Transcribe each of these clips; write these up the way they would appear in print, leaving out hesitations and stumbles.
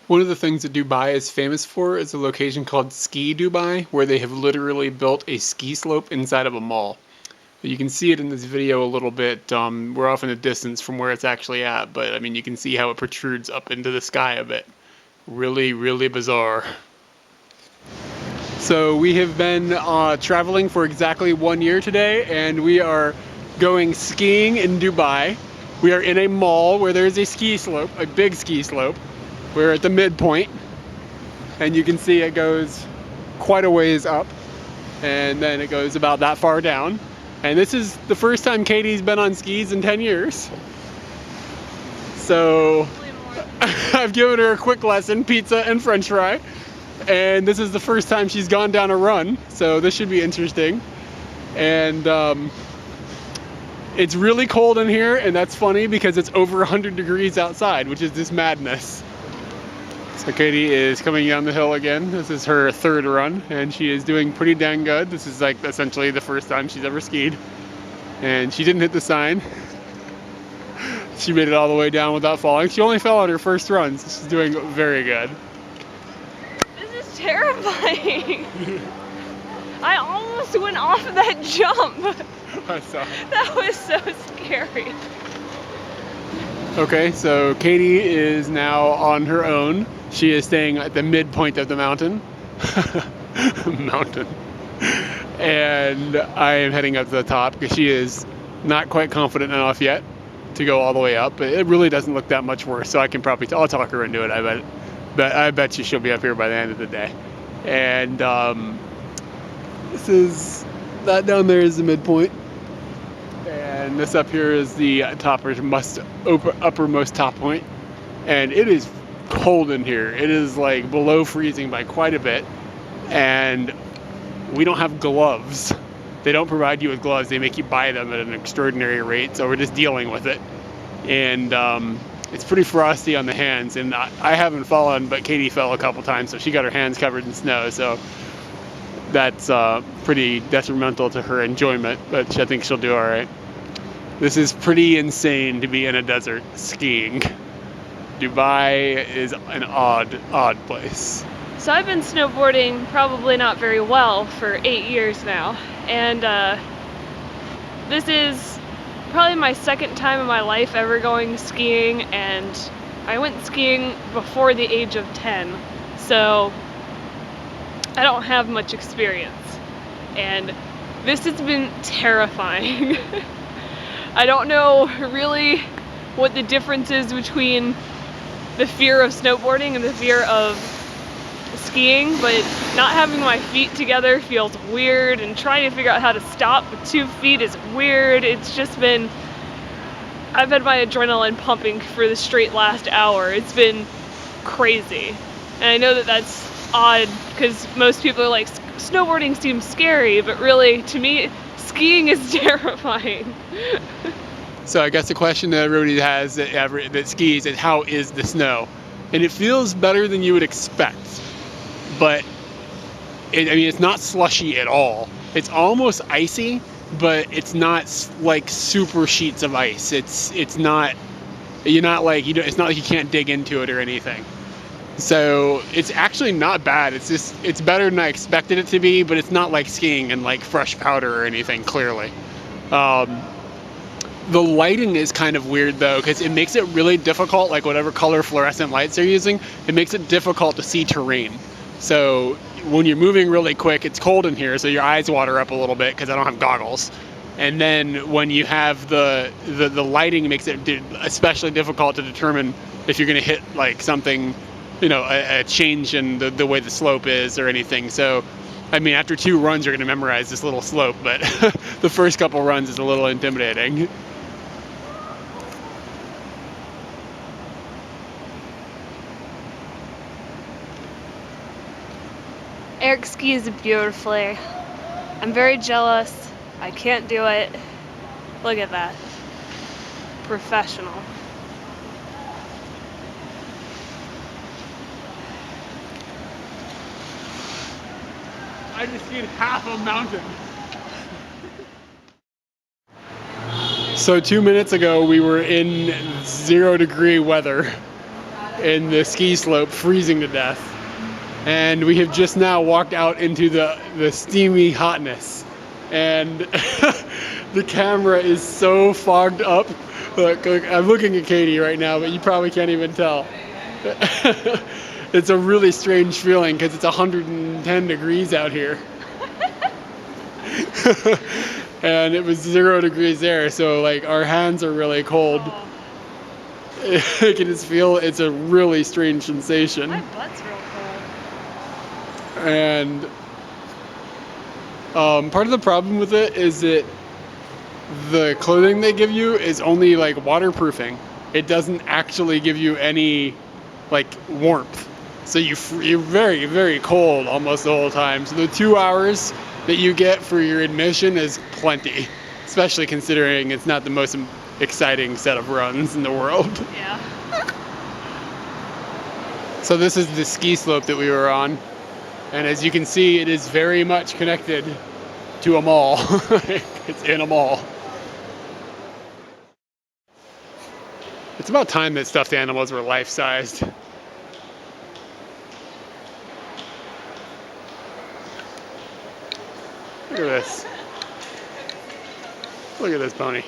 One of the things that Dubai is famous for is a location called Ski Dubai, where they have literally built a ski slope inside of a mall. You can see it in this video a little bit. We're off in the distance from where it's actually at, but I mean, you can see how it protrudes up into the sky a bit. Really, really bizarre. So we have been traveling for exactly 1 year today, and we are going skiing in Dubai. We are in a mall where there's a ski slope, a big ski slope. We're at the midpoint, and you can see it goes quite a ways up, and then it goes about that far down. And this is the first time Katie's been on skis in 10 years. So I've given her a quick lesson, pizza and french fry. And this is the first time she's gone down a run, so this should be interesting. And it's really cold in here, and that's funny because it's over 100 degrees outside, which is just madness. So Katie is coming down the hill again. This is her third run, and she is doing pretty dang good. This is like essentially the first time she's ever skied. And she didn't hit the sign. She made it all the way down without falling. She only fell on her first run, so she's doing very good. This is terrifying. I almost went off that jump. I saw. That was so scary. Okay, so Katie is now on her own. She is staying at the midpoint of the mountain. And I am heading up to the top because she is not quite confident enough yet to go all the way up. But it really doesn't look that much worse, so I can probably, I'll talk her into it, I bet. But I bet you she'll be up here by the end of the day. And that down there is the midpoint. And this up here is the uppermost top point. And it is cold in here. It is like below freezing by quite a bit. And we don't have gloves. They don't provide you with gloves. They make you buy them at an extraordinary rate. So we're just dealing with it. And it's pretty frosty on the hands. And I haven't fallen, but Katie fell a couple times. So she got her hands covered in snow. So that's pretty detrimental to her enjoyment. But I think she'll do all right. This is pretty insane to be in a desert skiing. Dubai is an odd place. So I've been snowboarding probably not very well for 8 years now. And this is probably my second time in my life ever going skiing. And I went skiing before the age of 10. So I don't have much experience. And this has been terrifying. I don't know really what the difference is between the fear of snowboarding and the fear of skiing, but not having my feet together feels weird, and trying to figure out how to stop with 2 feet is weird. It's just been, I've had my adrenaline pumping for the straight last hour. It's been crazy. And I know that that's odd because most people are like, snowboarding seems scary, but really, to me, skiing is terrifying. So I guess the question that everybody has that skis is, how is the snow? And it feels better than you would expect. But, it's not slushy at all. It's almost icy, but it's not like super sheets of ice. It's not like you can't dig into it or anything. So it's actually not bad. It's better than I expected it to be, but it's not like skiing in like fresh powder or anything, clearly. The lighting is kind of weird though, because it makes it really difficult, like whatever color fluorescent lights they're using, it makes it difficult to see terrain. So when you're moving really quick, it's cold in here, so your eyes water up a little bit because I don't have goggles. And then when you have the lighting, makes it especially difficult to determine if you're going to hit like something, a change in the way the slope is or anything. So, after 2 runs, you're going to memorize this little slope, but the first couple runs is a little intimidating. Eric skis beautifully. I'm very jealous. I can't do it. Look at that. Professional. I just skied half a mountain. So 2 minutes ago we were in 0 degree weather in the ski slope, freezing to death. And we have just now walked out into the steamy hotness. And the camera is so fogged up. Look, I'm looking at Katie right now, but you probably can't even tell. It's a really strange feeling because it's 110 degrees out here. And it was 0 degrees there, so like our hands are really cold. I can just feel it's a really strange sensation. My butt's real cold. And part of the problem with it is that the clothing they give you is only like waterproofing. It doesn't actually give you any like warmth. So you're very, very cold almost the whole time. So the 2 hours that you get for your admission is plenty, especially considering it's not the most exciting set of runs in the world. Yeah. So this is the ski slope that we were on. And as you can see, it is very much connected to a mall. It's in a mall. It's about time that stuffed animals were life-sized. Look at this. Look at this pony.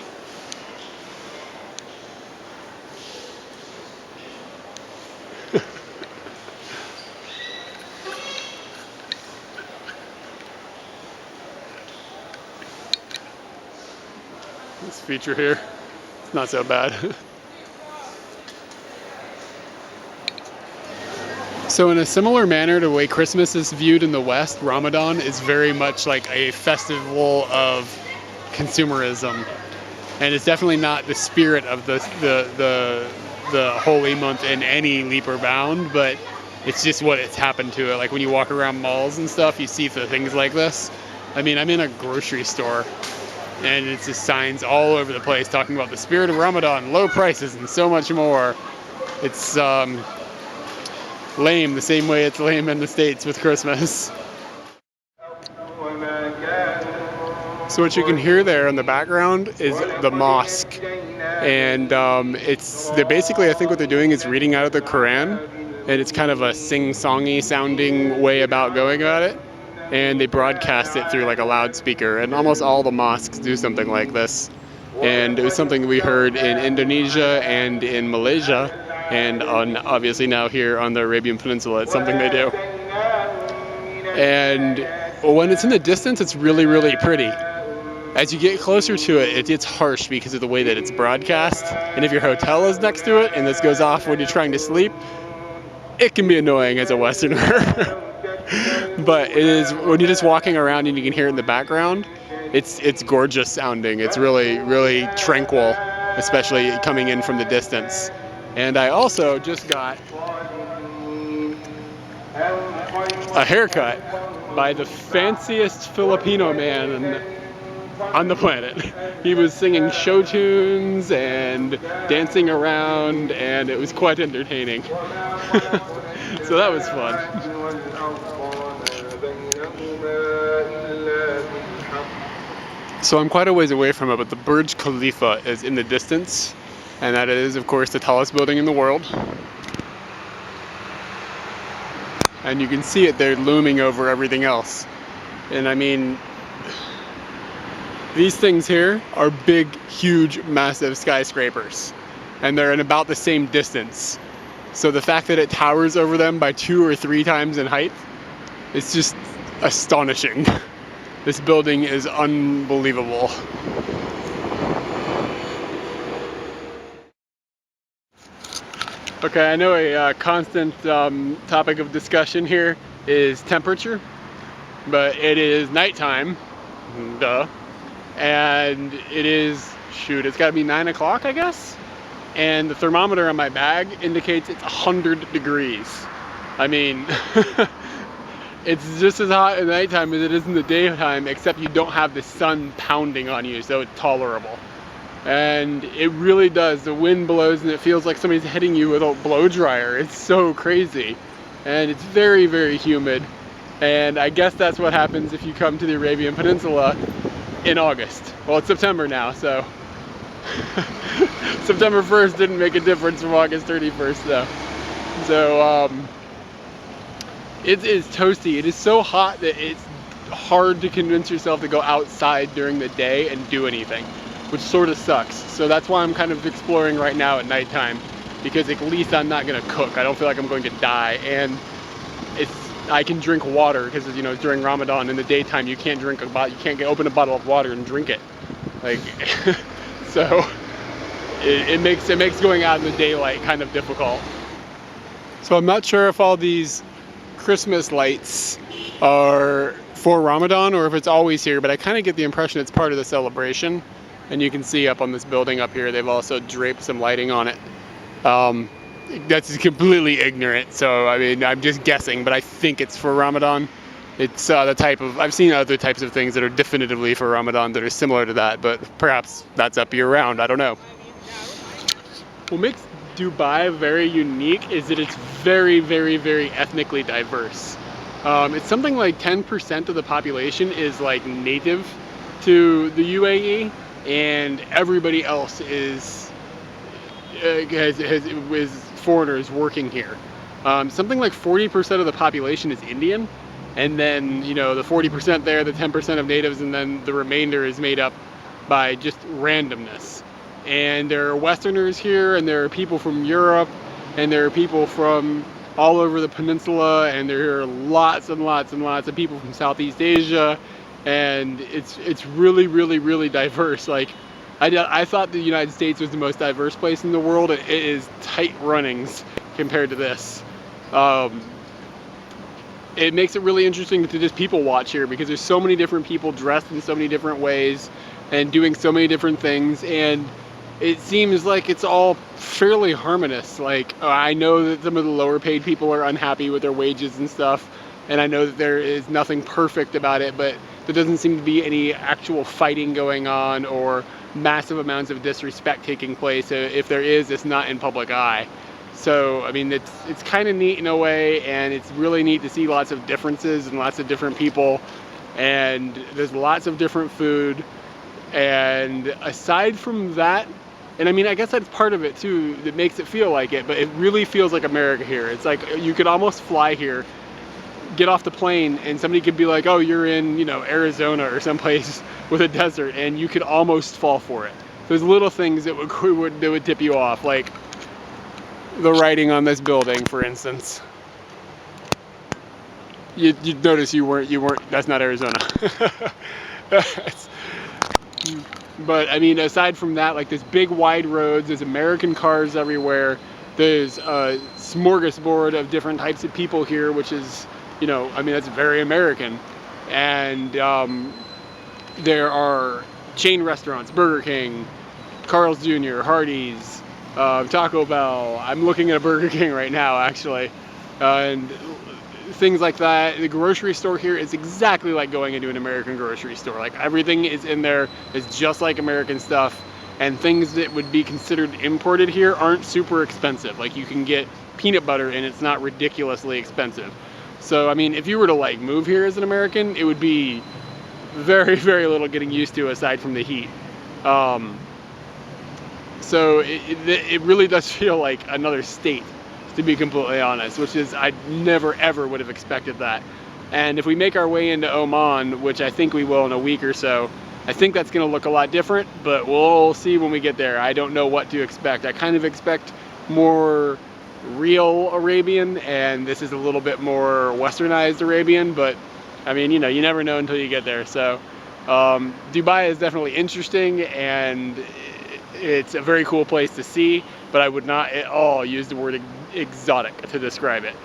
This feature here, it's not so bad. So in a similar manner to the way Christmas is viewed in the West, Ramadan is very much like a festival of consumerism. And it's definitely not the spirit of the holy month in any leap or bound, but it's just what it's happened to it. Like when you walk around malls and stuff, you see the things like this. I mean, I'm in a grocery store and it's just signs all over the place talking about the spirit of Ramadan, low prices, and so much more. It's lame the same way it's lame in the States with Christmas. So what you can hear there in the background is the mosque. And they're basically, I think what they're doing is reading out of the Quran. And it's kind of a sing-songy sounding way about going about it. And they broadcast it through like a loudspeaker. And almost all the mosques do something like this. And it was something we heard in Indonesia and in Malaysia. And obviously now here on the Arabian Peninsula, it's something they do. And when it's in the distance, it's really, really pretty. As you get closer to it, it gets harsh because of the way that it's broadcast. And if your hotel is next to it and this goes off when you're trying to sleep, it can be annoying as a Westerner. But it is, when you're just walking around and you can hear it in the background, it's gorgeous sounding. It's really, really tranquil, especially coming in from the distance. And I also just got a haircut by the fanciest Filipino man on the planet. He was singing show tunes and dancing around, and it was quite entertaining. So that was fun. So I'm quite a ways away from it, but the Burj Khalifa is in the distance, and that is, of course, the tallest building in the world. And you can see it there looming over everything else. And I mean, these things here are big, huge, massive skyscrapers. And they're in about the same distance. So the fact that it towers over them by 2 or 3 times in height, it's just astonishing. This building is unbelievable. Okay, I know a constant topic of discussion here is temperature, but it is nighttime, duh, and it is, shoot, it's gotta be 9 o'clock, I guess? And the thermometer on my bag indicates it's 100 degrees. I mean, it's just as hot at nighttime as it is in the daytime, except you don't have the sun pounding on you, so it's tolerable. And it really does. The wind blows and it feels like somebody's hitting you with a blow dryer. It's so crazy. And it's very, very humid. And I guess that's what happens if you come to the Arabian Peninsula in August. Well, it's September now, so September 1st didn't make a difference from August 31st, though. So it is toasty. It is so hot that it's hard to convince yourself to go outside during the day and do anything, which sort of sucks. So that's why I'm kind of exploring right now at nighttime, because at least I'm not gonna cook. I don't feel like I'm going to die, and I can drink water because, you know, during Ramadan in the daytime you can't drink you can't open a bottle of water and drink it. Like, so it makes going out in the daylight kind of difficult. So I'm not sure if all these Christmas lights are for Ramadan or if it's always here, but I kind of get the impression it's part of the celebration. And you can see up on this building up here, they've also draped some lighting on it. That's completely ignorant, so I mean, I'm just guessing, but I think it's for Ramadan. It's the type of, I've seen other types of things that are definitively for Ramadan that are similar to that, but perhaps that's up year round, I don't know. What makes Dubai very unique is that it's very, very, very ethnically diverse. It's something like 10% of the population is like native to the UAE, and everybody else is foreigners working here. Something like 40% of the population is Indian, and then, you know, the 40% there, the 10% of natives, and then the remainder is made up by just randomness. And there are Westerners here, and there are people from Europe, and there are people from all over the peninsula, and there are lots and lots and lots of people from Southeast Asia, and it's really, really, really diverse. Like, I thought the United States was the most diverse place in the world, and it is tight runnings compared to this. It makes it really interesting to just people watch here, because there's so many different people dressed in so many different ways and doing so many different things, and it seems like it's all fairly harmonious. Like, I know that some of the lower paid people are unhappy with their wages and stuff, and I know that there is nothing perfect about it, but there doesn't seem to be any actual fighting going on or massive amounts of disrespect taking place. If there is, it's not in public eye. So, I mean, it's kind of neat in a way, and it's really neat to see lots of differences and lots of different people, and there's lots of different food. And aside from that, and I mean, I guess that's part of it too that makes it feel like it, but it really feels like America here. It's like you could almost fly here, get off the plane, and somebody could be like, oh, you're in, you know, Arizona or someplace with a desert, and you could almost fall for it. There's little things that would tip you off, like the writing on this building, for instance. You'd notice you weren't, that's not Arizona. But I mean, aside from that, like, there's big wide roads, there's American cars everywhere, there's a smorgasbord of different types of people here, which is, you know, I mean, that's very American. And there are chain restaurants, Burger King, Carl's Jr., Hardee's, Taco Bell. I'm looking at a Burger King right now, actually, and things like that. The grocery store here is exactly like going into an American grocery store. Like, everything is in there is just like American stuff, and things that would be considered imported here aren't super expensive. Like, you can get peanut butter and it's not ridiculously expensive. So, I mean, if you were to like move here as an American, it would be very, very little getting used to aside from the heat. So it really does feel like another state, to be completely honest, which is, I never ever would have expected that. And if we make our way into Oman, which I think we will in a week or so, I think that's going to look a lot different, but we'll see when we get there. I don't know what to expect. I kind of expect more real Arabian, and this is a little bit more westernized Arabian, but I mean, you know, you never know until you get there. So Dubai is definitely interesting, and it's a very cool place to see, but I would not at all use the word exotic to describe it.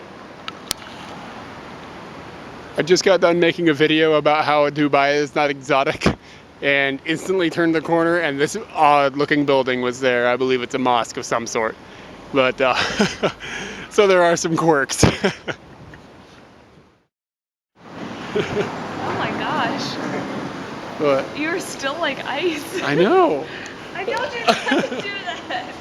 I just got done making a video about how Dubai is not exotic, and instantly turned the corner and this odd looking building was there. I believe it's a mosque of some sort, but so there are some quirks. Oh my gosh. What? You're still like ice. I know. I told you not to do that.